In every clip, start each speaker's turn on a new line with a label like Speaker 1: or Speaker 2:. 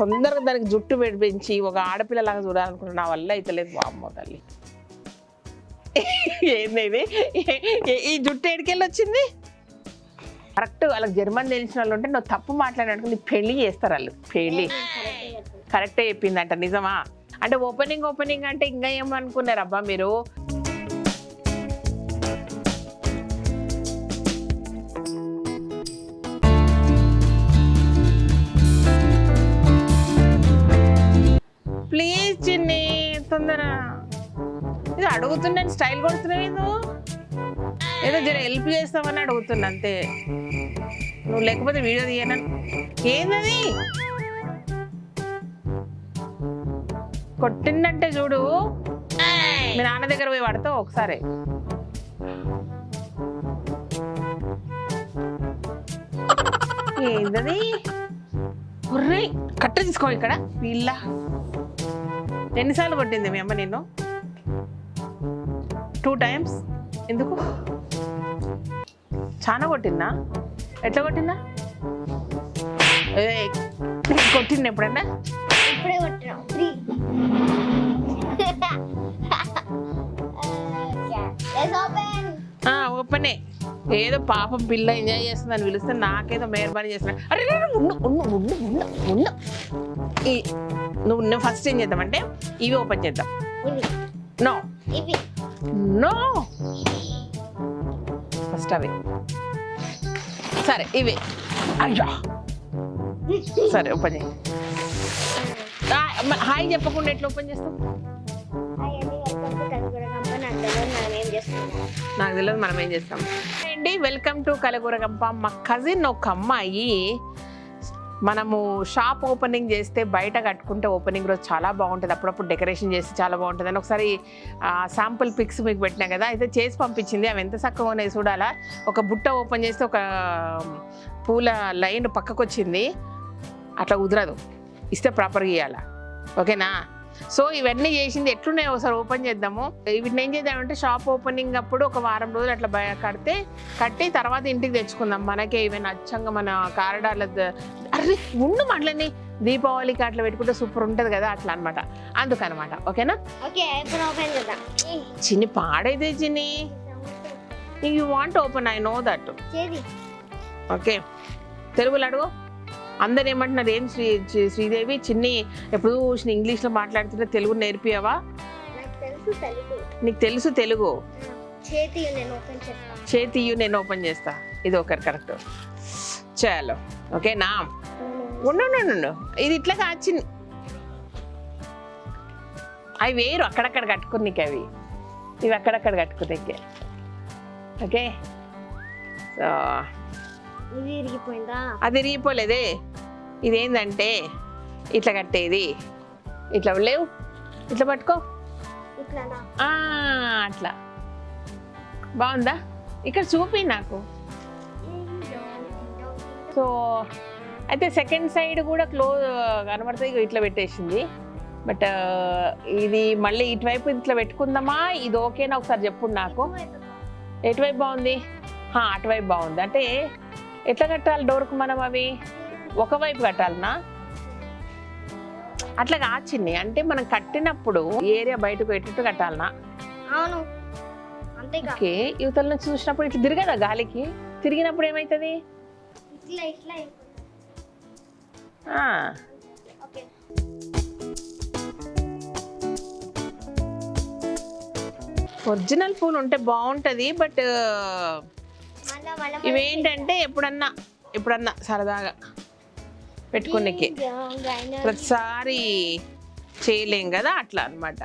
Speaker 1: తొందరగా దానికి జుట్టు పెంచి ఒక ఆడపిల్లలాగా చూడాలనుకుంటున్నా, నా వల్ల అయితే లేదు. అమ్మ తల్లి, ఏంది ఈ జుట్టు ఎడికెళ్ళి వచ్చింది? కరెక్ట్ వాళ్ళకి జర్మన్ తెలిసిన వాళ్ళు ఉంటే నువ్వు తప్పు మాట్లాడినట్టు నీ పెళ్లి చేస్తారు వాళ్ళు. పెళ్ళి కరెక్టే చెప్పిందంట. నిజమా? అంటే ఓపెనింగ్ అంటే ఇంకా ఏమనుకున్నారు అబ్బా మీరు? ప్లీజ్ చిన్ని తొందర, ఇది అడుగుతున్నాను, స్టైల్ కొడుతున్నావు ఏదో జర హెల్ప్ చేస్తామని అడుగుతున్నా అంతే. నువ్వు లేకపోతే వీడియో తీయను. ఏందది కొట్టిందంటే చూడు, మీ నాన్న దగ్గర పోయి పడతావు ఒకసారి. ఏందది? ఒర్రే కట్ట తీసుకో ఇక్కడ. వీళ్ళ ఎన్నిసార్లు కొట్టింది మీ అమ్మ నిన్ను? 2 times. ఎందుకు? చాలా కొట్టిందా? ఎట్లా కొట్టిందా? కొట్టింది ఎప్పుడన్నా? ఓపెనే. ఏదో పాపం పిల్ల ఎంజాయ్ చేస్తుందని పిలిస్తే నాకేదో మెహర్బానీ చేస్తున్నా. అరే నువ్వు ఫస్ట్ ఏం చేద్దామంటే ఇవి ఓపెన్ చేద్దాం. నో నో, ఫస్ట్ అవి. సరే ఇవి. అయ్యా సరే ఓపెన్ చేయి. హాయ్ చెప్పకుండా ఎట్లా ఓపెన్ చేస్తాం? నాకు తెలియదు మనం ఏం చేస్తాం అండి. Welcome to Kalagooragampa. మా కజిన్ ఒక అమ్మాయి మనము షాప్ ఓపెనింగ్ చేస్తే బయట కట్టుకుంటే ఓపెనింగ్ రోజు చాలా బాగుంటుంది, అప్పుడప్పుడు డెకరేషన్ చేస్తే చాలా బాగుంటుంది అని ఒకసారి శాంపుల్ పిక్స్ మీకు పెట్టినా కదా, అయితే చేసి పంపించింది. అవి ఎంత చక్కగా ఉన్నాయి చూడాలా. ఒక బుట్ట ఓపెన్ చేస్తే ఒక పూల లైన్ పక్కకు వచ్చింది, అట్లా కుదరదు, ఇస్తే ప్రాపర్గా ఇవ్వాలా. ఓకేనా? సో ఇవన్నీ చేసింది ఎట్లున్నాయి ఒకసారి ఓపెన్ చేద్దాము. వీటిని ఏం చేద్దామంటే షాప్ ఓపెనింగ్ అప్పుడు ఒక వారం రోజులు అట్లా కట్టి తర్వాత ఇంటికి తెచ్చుకుందాం. మనకే ఇవి నచ్చంగా మన కారిడార్ల అరే ఉండు మళ్ళీ దీపావళికి అట్లా పెట్టుకుంటే సూపర్ ఉంటుంది కదా, అట్లా అనమాట. అందుకనమాట. ఓకేనా? చిన్ని పాడైతే చిన్ని, you want open, I know that. Okay, తెలుగులో అడుగు. అందరు ఏమంటున్నారు, ఏం శ్రీదేవి చిన్ని ఎప్పుడు చూసిన ఇంగ్లీష్లో మాట్లాడుతుంటే తెలుగు నేర్పియావా? నీకు తెలుసు తెలుగు? చేతి నేను ఓపెన్ చేస్తా. ఇది ఒకరు కరెక్ట్. చాలు ఓకేనా? ఉండు, ఇది ఇట్లా కాచింది. అవి వేరు, అక్కడక్కడ కట్టుకుని అవి ఇవి అక్కడక్కడ కట్టుకునే. ఓకే, సో అది ఇరిగిపోలేదే. ఇదేంటంటే ఇట్లా కట్టేది, ఇట్లా లేవు, ఇట్లా పట్టుకో, అట్లా బాగుందా? ఇక్కడ చూపి నాకు. సో అయితే సెకండ్ సైడ్ కూడా క్లోజ్ కనబడుతుంది, ఇట్లా పెట్టేసింది. బట్ ఇది మళ్ళీ ఇటువైపు ఇట్లా పెట్టుకుందామా, ఇది ఓకేనా ఒకసారి చెప్పు నాకు. ఎటువైపు బాగుంది? అటువైపు బాగుంది. అంటే ఎట్లా కట్టాలి డోర్కు మనం? అవి ఒకవైపు కట్టాలనా? అట్లా కాచిన్ని అంటే మనం కట్టినప్పుడు ఏరియా బయటకు పెట్టినట్టు కట్టాలనా?
Speaker 2: అవును.
Speaker 1: ఓకే, యువతల నుంచి చూసినప్పుడు ఇట్లా తిరగదా గాలికి? తిరిగినప్పుడు ఏమవుతుంది? ఒరిజినల్ పూలు ఉంటే బాగుంటుంది. బట్ ఇవేంటంటే ఎప్పుడన్నా సరదాగా పెట్టుకునేకి, ప్రతిసారి చేయలేం కదా, అట్లా అనమాట.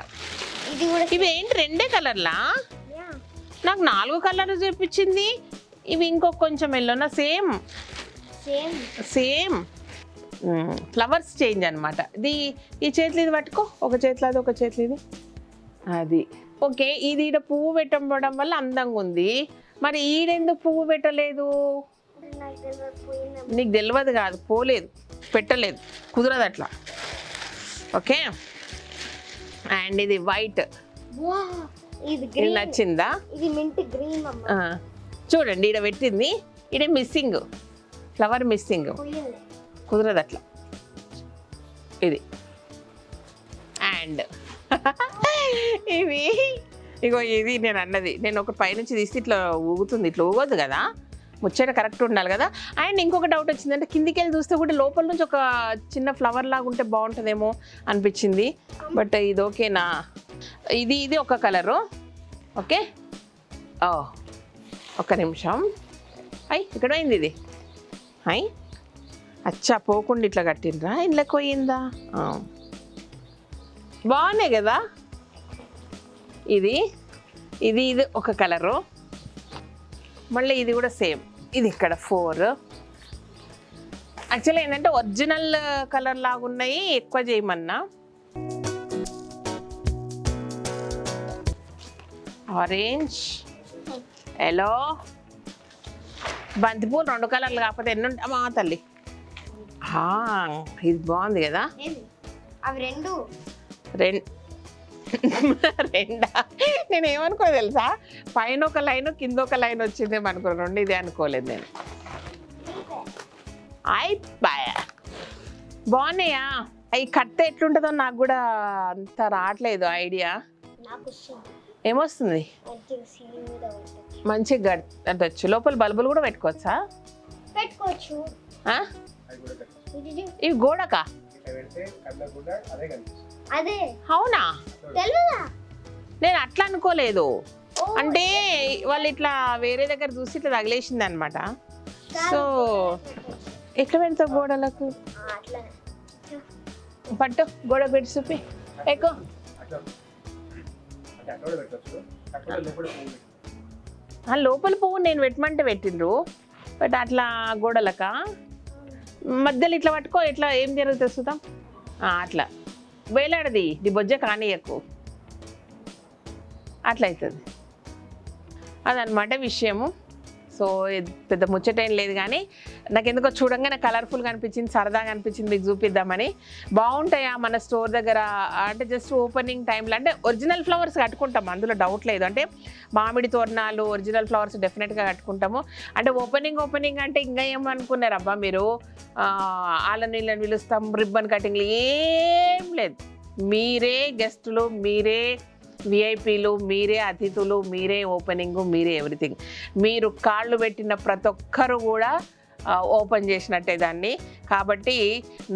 Speaker 1: ఇవేంటి రెండే కలర్లా? నాకు 4 కలర్లు చూపించింది. ఇవి ఇంకొక కొంచెం ఎల్లోనా? సేమ్ ఫ్లవర్స్ చేంజ్ అనమాట. ఇది ఈ చేతులు ఇది పట్టుకో, ఒక చేతిలో అది, ఒక చేతిలో ఇది. అది ఓకే. ఇది ఈడ పువ్వు పెట్టడం వల్ల అందంగా ఉంది. మరి ఈడెందుకు పువ్వు పెట్టలేదు? నీకు తెలియదు కాదు, పోలేదు, పెట్టలేదు, కుదరదు అట్లా. ఓకే, అండ్ ఇది వైట్, ఇది నచ్చిందా? చూడండి ఈడ పెట్టింది, ఈడ మిస్సింగ్, ఫ్లవర్ మిస్సింగ్, కుదరదు అట్లా. ఇది అండ్ ఇవి ఇగో ఇది నేను అన్నది, నేను ఒక పైనుంచి తీసి ఇట్లా ఊగుతుంది, ఇట్లా ఊగొద్దు కదా, ముచ్చట కరెక్ట్ ఉండాలి కదా. అండ్ ఇంకొక డౌట్ వచ్చిందంటే కిందికి వెళ్ళి చూస్తే కూడా లోపల నుంచి ఒక చిన్న ఫ్లవర్ లాగా ఉంటే బాగుంటుందేమో అనిపించింది, బట్ ఇది ఓకేనా. ఇది ఒక కలరు. ఓకే, ఒక్క నిమిషం. ఇక్కడ పోయింది ఇది. అచ్చా పోకుండా ఇట్లా కట్టిండ్రా, ఇంట్లోకి పోయిందా. బాగున్నాయి కదా. ఇది ఇది ఇది ఒక కలరు, మళ్ళీ ఇది కూడా సేమ్. ఇది ఇక్కడ 4. యాక్చువల్లీ ఏంటంటే ఒరిజినల్ కలర్ లాగా ఉన్నాయి, ఎక్కువ చేయమన్నా. ఆరెంజ్, ఎల్లో, బంతిపూలు 2 కలర్లు కాకపోతే ఎన్ని ఉంటాయి మా తల్లి. ఇది బాగుంది కదా.
Speaker 2: అవి రెండా?
Speaker 1: నేను ఏమనుకో తెలుసా, పైన ఒక లైన్ కింద ఒక లైన్ వచ్చిందేమో అనుకో, 2 ఇదే అనుకోలేదు నేను. బాగున్నాయా? అవి కట్ట ఎట్లుంటుందో నాకు కూడా అంత రావట్లేదు ఐడియా. ఏమొస్తుంది? మంచిగా కట్టచ్చు. లోపల బల్బులు కూడా పెట్టుకోవచ్చా?
Speaker 2: పెట్టుకోవచ్చు.
Speaker 1: ఇవి గోడకా?
Speaker 2: అదే.
Speaker 1: అవునా?
Speaker 2: తెలుసా?
Speaker 1: నేను అట్లా అనుకోలేదు. అంటే వాళ్ళు ఇట్లా వేరే దగ్గర చూసి ఇట్లా తగిలేసింది అనమాట. సో ఎట్లా పెడతావు గోడలకు? పట్టు, గోడ పెట్టి చూపి ఎక్కువ. లోపల పువ్వు నేను పెట్టమంటే పెట్టిండ్రు, బట్ అట్లా గోడలక మధ్యలో ఇట్లా పట్టుకో. ఇట్లా ఏం జరుగుతుంది చూద్దాం. అట్లా వేలాడది ది బొజ్జ కానీయకు, అట్లా అవుతుంది. అదనమాట విషయము. సో పెద్ద ముచ్చటేం లేదు, కానీ నాకు ఎందుకో చూడంగానే కలర్ఫుల్గా అనిపించింది, సరదాగా అనిపించింది, మీకు చూపిద్దామని. బాగుంటాయా మన స్టోర్ దగ్గర అంటే జస్ట్ ఓపెనింగ్ టైంలో అంటే ఒరిజినల్ ఫ్లవర్స్ కట్టుకుంటాం, అందులో డౌట్ లేదు. అంటే మామిడి తోరణాలు ఒరిజినల్ ఫ్లవర్స్ డెఫినెట్గా కట్టుకుంటాము. అంటే ఓపెనింగ్ అంటే ఇంకా ఏమనుకున్నారు అబ్బా మీరు, వాళ్ళని వీళ్ళని పిలుస్తాం, రిబ్బన్ కటింగ్లు ఏం లేదు. మీరే గెస్టులు, మీరే విఐపీలు, మీరే అతిథులు, మీరే ఓపెనింగ్, మీరే ఎవ్రీథింగ్. మీరు కాళ్ళు పెట్టిన ప్రతి ఒక్కరు కూడా ఓపెన్ చేసినట్టే దాన్ని. కాబట్టి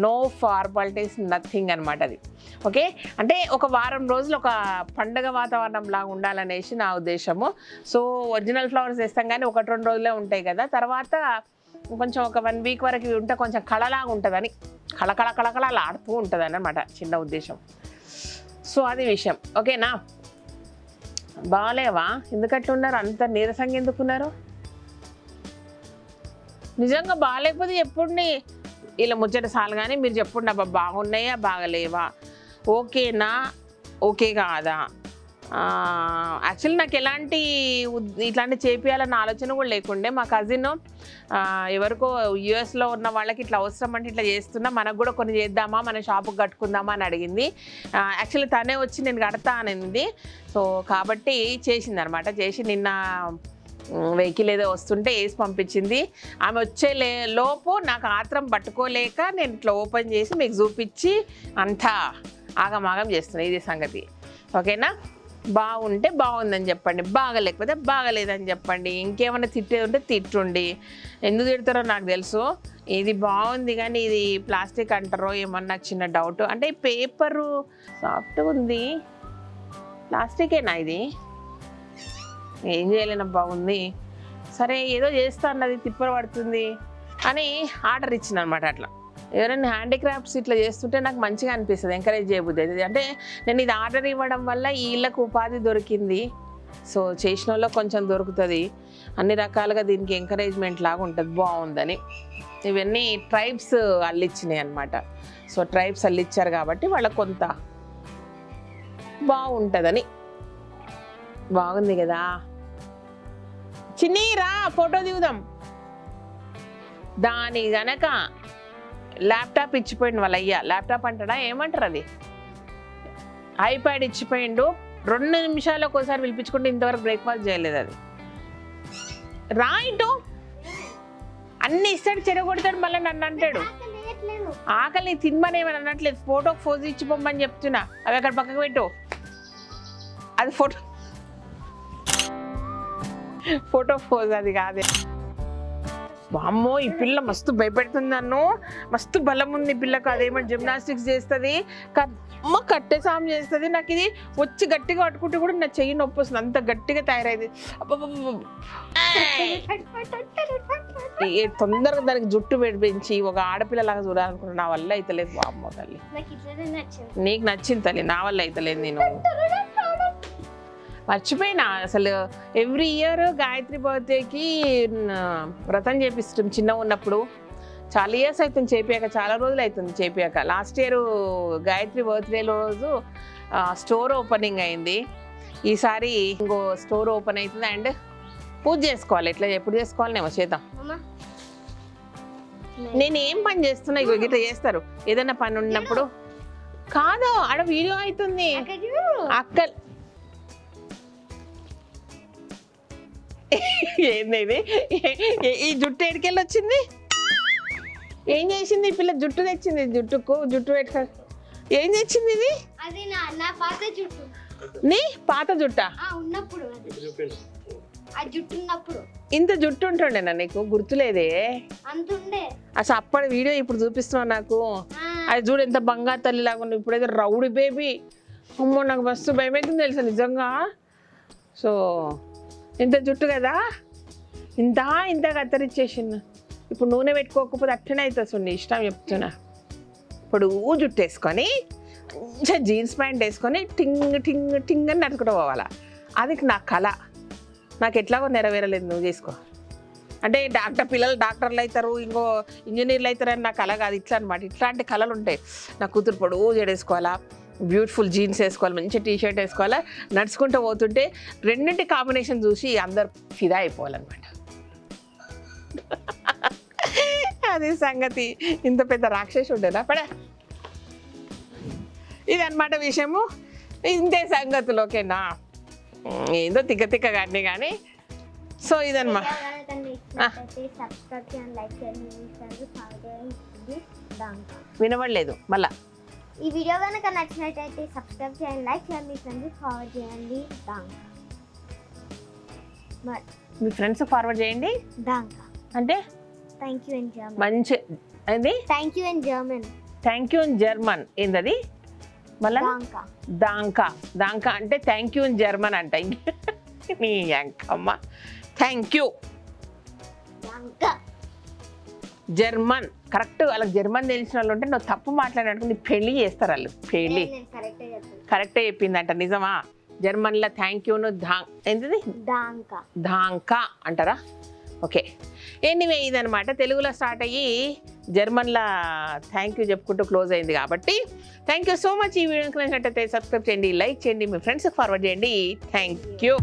Speaker 1: నో ఫార్మాలిటీస్, నథింగ్ అనమాట అది. ఓకే, అంటే ఒక వారం రోజులు ఒక పండగ వాతావరణం లాగా ఉండాలనేసి నా ఉద్దేశము. సో ఒరిజినల్ ఫ్లవర్స్ వేస్తాం కానీ 1-2 రోజులే ఉంటాయి కదా, తర్వాత కొంచెం ఒక 1 వీక్ వరకు ఇవి ఉంటే కొంచెం కళలాగా ఉంటుందని, కళకళ ఆడుతూ ఉంటుంది అన్నమాట చిన్న ఉద్దేశం. సో అది విషయం. ఓకేనా? బాగాలేవా? ఎందుకట్లున్నారు? అంత నీరసంగా ఎందుకున్నారు? నిజంగా బాగాలేకపోతే చెప్పుండి, ఇలా ముచ్చట సాలు. కానీ మీరు చెప్పుండి అబ్బా బాగున్నాయా బాగలేవా, ఓకేనా ఓకే కాదా. యాక్చువల్లీ నాకు ఇట్లాంటి చేపియాలన్న ఆలోచన కూడా లేకుండే. మా కజిన్ ఎవరికో యూఎస్లో ఉన్న వాళ్ళకి ఇట్లా అవసరం అంటే ఇట్లా చేస్తున్నా, మనకు కూడా కొన్ని చేద్దామా, మన షాపుకి కట్టుకుందామా అని అడిగింది. యాక్చువల్లీ తనే వచ్చి నేను కడతా అనింది. సో కాబట్టి చేసింది అనమాట. చేసి నిన్న వెహికల్ ఏదో వస్తుంటే వేసి పంపించింది. ఆమె వచ్చే లోపు నాకు ఆత్రం పట్టుకోలేక నేను ఇట్లా ఓపెన్ చేసి మీకు చూపించి అంతా ఆగమాగం చేస్తున్నాను. ఇది సంగతి. ఓకేనా? బాగుంటే బాగుందని చెప్పండి, బాగలేకపోతే బాగలేదని చెప్పండి. ఇంకేమైనా తిట్టేది ఉంటే తిట్టుండి. ఎందుకు తిడతారో నాకు తెలుసు. ఇది బాగుంది కానీ ఇది ప్లాస్టిక్ అంటారో ఏమన్నా నాకు చిన్న డౌట్. అంటే పేపరు సాఫ్ట్గా ఉంది, ప్లాస్టికేనా ఇది? ఏం చేయలేనా, బాగుంది. సరే ఏదో చేస్తా అన్నది, తిప్పలు పడుతుంది అని ఆర్డర్ ఇచ్చింది అనమాట. అట్లా ఎవరైనా హ్యాండీక్రాఫ్ట్స్ ఇట్లా చేస్తుంటే నాకు మంచిగా అనిపిస్తుంది, ఎంకరేజ్ చేయబుద్ది అవుతుంది. అంటే నేను ఇది ఆర్డర్ ఇవ్వడం వల్ల వీళ్ళకు ఉపాధి దొరికింది. సో చేసిన వాళ్ళకి కొంచెం దొరుకుతుంది, అన్ని రకాలుగా దీనికి ఎంకరేజ్మెంట్ లాగా ఉంటుంది, బాగుందని. ఇవన్నీ ట్రైబ్స్ అల్లిచ్చినాయి అనమాట. సో ట్రైబ్స్ అల్లిచ్చారు కాబట్టి వాళ్ళకు కొంత బాగుంటుందని. బాగుంది కదా చిన్ని, రా ఫోటో దిగుదాం. దాని గనక ల్యాప్టాప్ ఇచ్చిపోయిండు వాళ్ళ అయ్యా. ల్యాప్టాప్ అంటాడా ఏమంటారు, అది ఐప్యాడ్ ఇచ్చిపోయిండు. 2 నిమిషాలు ఒకసారి పిలిపించుకుంటే ఇంతవరకు బ్రేక్ఫాస్ట్ చేయలేదు. అది రా ఇటు, అన్ని ఇస్తాడు, చెరగొడతాడు, మళ్ళీ నన్ను అంటాడు.
Speaker 2: అనట్లేదు.
Speaker 1: ఆకలి తినమని ఏమని అనట్లేదు, ఫోటోకి ఫోజ్ ఇచ్చి పొమ్మని చెప్తున్నా. అవి అక్కడ పక్కకు పెట్టు, అది ఫోటో ఫోజ్ అది కాదే. అమ్మో ఈ పిల్ల మస్తు భయపెడుతుంది నన్ను, మస్తు బలం ఉంది ఈ పిల్లకు. అదేమంటే జిమ్నాస్టిక్స్ చేస్తుంది, అమ్మ కట్టె సాము చేస్తుంది. నాకు ఇది వచ్చి గట్టిగా పట్టుకుంటే కూడా నా చెయ్యి నొప్పి వస్తుంది, అంత గట్టిగా తయారైంది. తొందరగా దానికి జుట్టు పెంచి ఒక ఆడపిల్లలాగా చూడాలనుకున్నా, నా వల్ల అయితలేదు. అమ్మ తల్లి నీకు నచ్చింది తల్లి, నా వల్ల అయితలేదు. నేను మర్చిపోయినా అసలు. ఎవ్రీ ఇయర్ గాయత్రి బర్త్డేకి వ్రతం చేపిస్తాం చిన్నగా ఉన్నప్పుడు. చాలా ఇయర్స్ అవుతుంది చేపియాక, చాలా రోజులు అవుతుంది చేపియాక. లాస్ట్ ఇయర్ గాయత్రి బర్త్డే రోజు స్టోర్ ఓపెనింగ్ అయింది. ఈసారి ఇంకో స్టోర్ ఓపెన్ అవుతుంది అండ్ పూజ చేసుకోవాలి. ఎట్లా ఎప్పుడు చేసుకోవాలనేమో చేద్దాం. నేను ఏం పని చేస్తున్నా ఇట్లా చేస్తారు ఏదైనా పని ఉన్నప్పుడు. కాదు ఆడ వీడియో అవుతుంది. అక్క ఏంది ఇది? ఈ జుట్టు ఎడికెళ్ళి వచ్చింది? ఏం చేసింది ఈ పిల్ల? జుట్టు తెచ్చింది, జుట్టు పెట్టుకో. ఏం తెచ్చింది ఇది? నీ పాత జుట్టా? ఇంత జుట్టు ఉంటుండేనా నీకు? గుర్తులేదే అసలు. అప్పటి వీడియో ఇప్పుడు చూపిస్తున్నావు నాకు. అది చూడు ఎంత బంగారు తల్లి లాగా ఉంది. ఇప్పుడైతే రౌడీ బేబీ. అమ్మో నాకు మస్తు భయం అవుతుంది తెలుసా నిజంగా. సో ఇంత జుట్టు కదా, ఇంత కత్తరిచ్చేసింది. ఇప్పుడు నూనె పెట్టుకోకపోతే అట్లనే అవుతుంది. చూడండి ఇష్టం చెప్తున్నా. ఇప్పుడు జుట్టు వేసుకొని మంచిగా జీన్స్ ప్యాంట్ వేసుకొని టింగ్ టింగ్ టింగ్ అని నడుచుకుంటూ పోవాలా. అది నా కళ. నాకు ఎట్లాగో నెరవేరలేదు. నువ్వు చేసుకో అంటే పిల్లలు డాక్టర్లు అవుతారు, ఇంకో ఇంజనీర్లు అవుతారని నా కళ కాదు. ఇట్లా అనమాట. ఇట్లాంటి కళలు ఉంటాయి. నా కూతురు పొడుగు జడేసుకోవాలా, బ్యూటిఫుల్ జీన్స్ వేసుకోవాలి, మంచి టీషర్ట్ వేసుకోవాలా, నడుచుకుంటూ పోతుంటే రెండింటి కాంబినేషన్ చూసి అందరు ఫిదా అయిపోవాలన్నమాట. అది సంగతి. ఇంత పెద్ద రాక్షసి ఉండేనా పడా. ఇదన్నమాట విషయము. ఇంతే సంగతులు. ఓకేనా? ఏదో తిక్కగా అన్నీ కానీ. సో ఇదన్నమాట. వినబడలేదు మళ్ళా.
Speaker 2: ఈ వీడియో కనుక నచ్చినట్టయితే సబ్స్క్రైబ్ చేయండి, లైక్ చేయండి, ఫ్రెండ్స్ ఫార్వర్డ్ చేయండి.
Speaker 1: మీ ఫ్రెండ్స్ ఫార్వర్డ్ చేయండి. అంటే
Speaker 2: థ్యాంక్ యూ ఇన్ జర్మన్.
Speaker 1: మంచి అది
Speaker 2: thank you in German.
Speaker 1: Thank you in German. ఏందది మళ్ళా? దాంకా అంటే థ్యాంక్ యూ ఇన్ జర్మన్ అంట. నీ అమ్మ థ్యాంక్ యూ జర్మన్. కరెక్ట్. వాళ్ళకి జర్మన్ తెలిసిన వాళ్ళు ఉంటే నువ్వు తప్పు మాట్లాడినట్టు పెళ్లి చేస్తారు వాళ్ళు. పెళ్లి కరెక్టే చెప్పిందంట. నిజమా? జర్మన్లో థ్యాంక్ యూను ఏంటిది ధాంకా అంటారా? ఓకే. ఎనీవే ఇదనమాట. తెలుగులో స్టార్ట్ అయ్యి జర్మన్లో థ్యాంక్ యూ చెప్పుకుంటూ క్లోజ్ అయింది కాబట్టి థ్యాంక్ యూ సో మచ్. ఈ వీడియోకి నచ్చినట్టయితే సబ్స్క్రైబ్ చేయండి, లైక్ చేయండి, మీ ఫ్రెండ్స్కి ఫార్వర్డ్ చేయండి. Thank you.